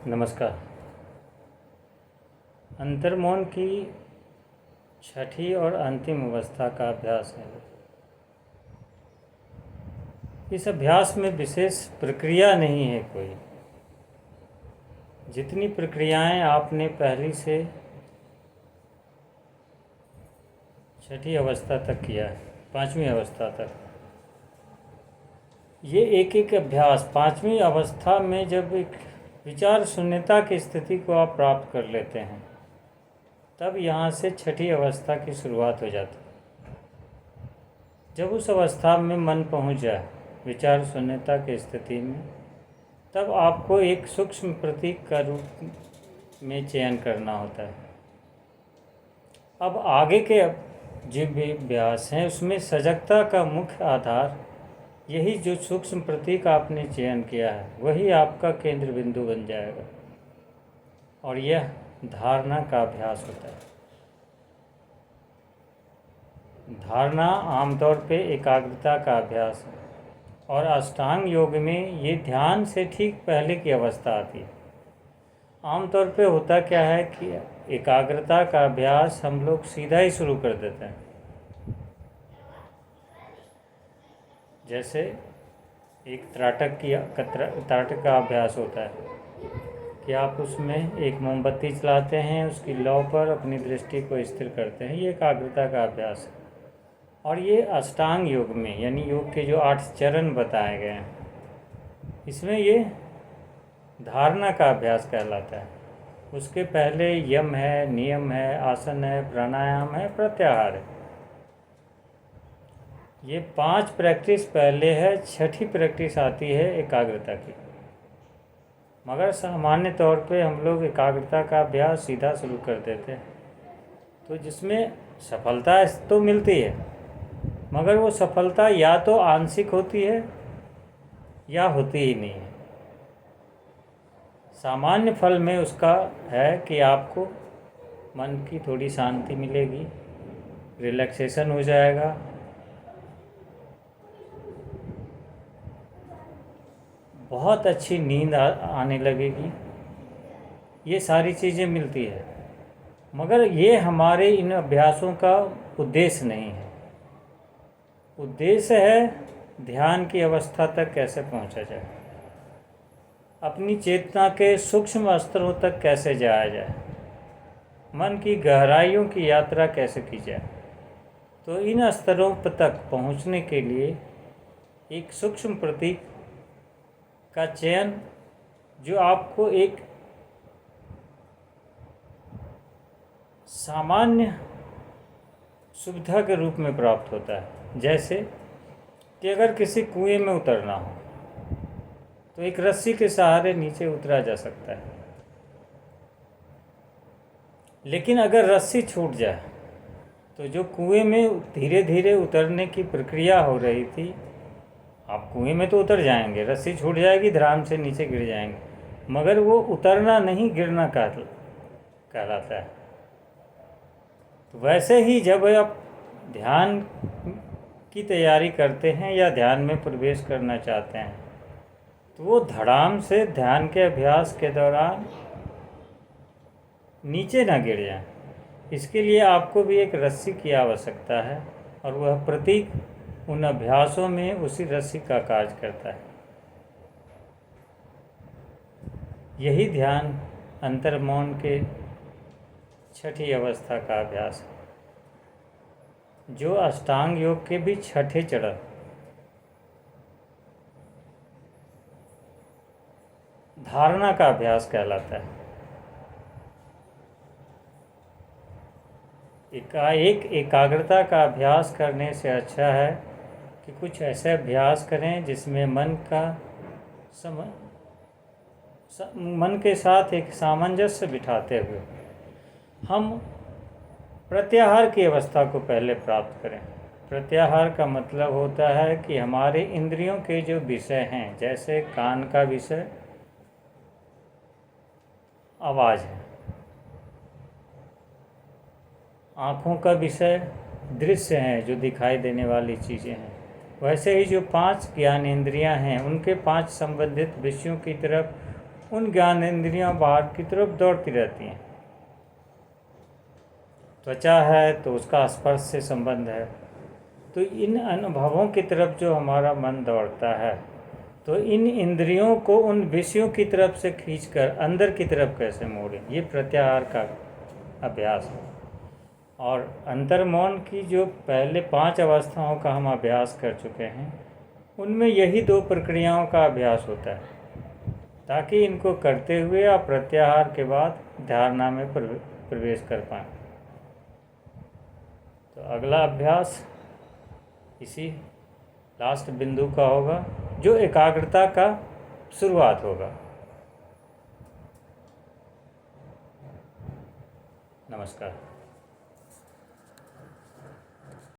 नमस्कार। अंतर्मौन की छठी और अंतिम अवस्था का अभ्यास है। इस अभ्यास में विशेष प्रक्रिया नहीं है कोई। जितनी प्रक्रियाएं आपने पहली से छठी अवस्था तक किया है, पांचवी अवस्था तक, ये एक एक अभ्यास पांचवी अवस्था में जब एक विचार शून्यता की स्थिति को आप प्राप्त कर लेते हैं, तब यहाँ से छठी अवस्था की शुरुआत हो जाती है। जब उस अवस्था में मन पहुँच जाए विचार शून्यता की स्थिति में, तब आपको एक सूक्ष्म प्रतीक का रूप में चयन करना होता है। अब आगे के जो भी अभ्यास हैं उसमें सजगता का मुख्य आधार यही जो सूक्ष्म प्रतीक आपने चयन किया है वही आपका केंद्र बिंदु बन जाएगा, और यह धारणा का अभ्यास होता है। धारणा आमतौर पे एकाग्रता का अभ्यास है, और अष्टांग योग में ये ध्यान से ठीक पहले की अवस्था आती है। आमतौर पे होता क्या है कि एकाग्रता का अभ्यास हम लोग सीधा ही शुरू कर देते हैं। जैसे एक त्राटक का अभ्यास होता है कि आप उसमें एक मोमबत्ती चलाते हैं, उसकी लौ पर अपनी दृष्टि को स्थिर करते हैं। ये एकाग्रता का अभ्यास है। और ये अष्टांग योग में यानी योग के जो 8 चरण बताए गए हैं, इसमें ये धारणा का अभ्यास कहलाता है। उसके पहले यम है, नियम है, आसन है, प्राणायाम है, प्रत्याहार है। ये 5 प्रैक्टिस पहले है, छठी प्रैक्टिस आती है एकाग्रता की। मगर सामान्य तौर पे हम लोग एकाग्रता का अभ्यास सीधा शुरू कर देते हैं, तो जिसमें सफलता तो मिलती है, मगर वो सफलता या तो आंशिक होती है या होती ही नहीं है। सामान्य फल में उसका है कि आपको मन की थोड़ी शांति मिलेगी, रिलैक्सेशन हो जाएगा, बहुत अच्छी नींद आने लगेगी। ये सारी चीज़ें मिलती है, मगर ये हमारे इन अभ्यासों का उद्देश्य नहीं है। उद्देश्य है ध्यान की अवस्था तक कैसे पहुंचा जाए, अपनी चेतना के सूक्ष्म स्तरों तक कैसे जाया जाए, मन की गहराइयों की यात्रा कैसे की जाए। तो इन स्तरों तक पहुंचने के लिए एक सूक्ष्म प्रतीक का चयन जो आपको एक सामान्य सुविधा के रूप में प्राप्त होता है। जैसे कि अगर किसी कुएं में उतरना हो तो एक रस्सी के सहारे नीचे उतरा जा सकता है, लेकिन अगर रस्सी छूट जाए तो जो कुएं में धीरे धीरे उतरने की प्रक्रिया हो रही थी, आप कुएं में तो उतर जाएंगे, रस्सी छूट जाएगी, धड़ाम से नीचे गिर जाएंगे, मगर वो उतरना नहीं गिरना कहलाता है। तो वैसे ही जब आप ध्यान की तैयारी करते हैं या ध्यान में प्रवेश करना चाहते हैं, तो वो धड़ाम से ध्यान के अभ्यास के दौरान नीचे ना गिर जाए, इसके लिए आपको भी एक रस्सी की आवश्यकता है, और वह प्रतीक उन अभ्यासों में उसी रस्सी का कार्य करता है। यही ध्यान अंतर्मौन के छठी अवस्था का अभ्यास है, जो अष्टांग योग के भी छठे चरण धारणा का अभ्यास कहलाता है। एकाग्रता का अभ्यास करने से अच्छा है कि कुछ ऐसे अभ्यास करें जिसमें मन के साथ एक सामंजस्य बिठाते हुए हम प्रत्याहार की अवस्था को पहले प्राप्त करें। प्रत्याहार का मतलब होता है कि हमारे इंद्रियों के जो विषय हैं, जैसे कान का विषय आवाज़ है, आँखों का विषय दृश्य हैं जो दिखाई देने वाली चीज़ें हैं, वैसे ही जो 5 ज्ञान इंद्रियां हैं उनके 5 संबंधित विषयों की तरफ उन ज्ञानेंद्रियां बाहर की तरफ दौड़ती रहती हैं। त्वचा है तो उसका स्पर्श से संबंध है, तो इन अनुभवों की तरफ जो हमारा मन दौड़ता है, तो इन इंद्रियों को उन विषयों की तरफ से खींचकर अंदर की तरफ कैसे मोड़ें, ये प्रत्याहार का अभ्यास है। और अंतर्मौन की जो पहले 5 अवस्थाओं का हम अभ्यास कर चुके हैं, उनमें यही 2 प्रक्रियाओं का अभ्यास होता है, ताकि इनको करते हुए आप प्रत्याहार के बाद धारणा में प्रवेश कर पाएँ। तो अगला अभ्यास इसी लास्ट बिंदु का होगा, जो एकाग्रता का शुरुआत होगा। नमस्कार।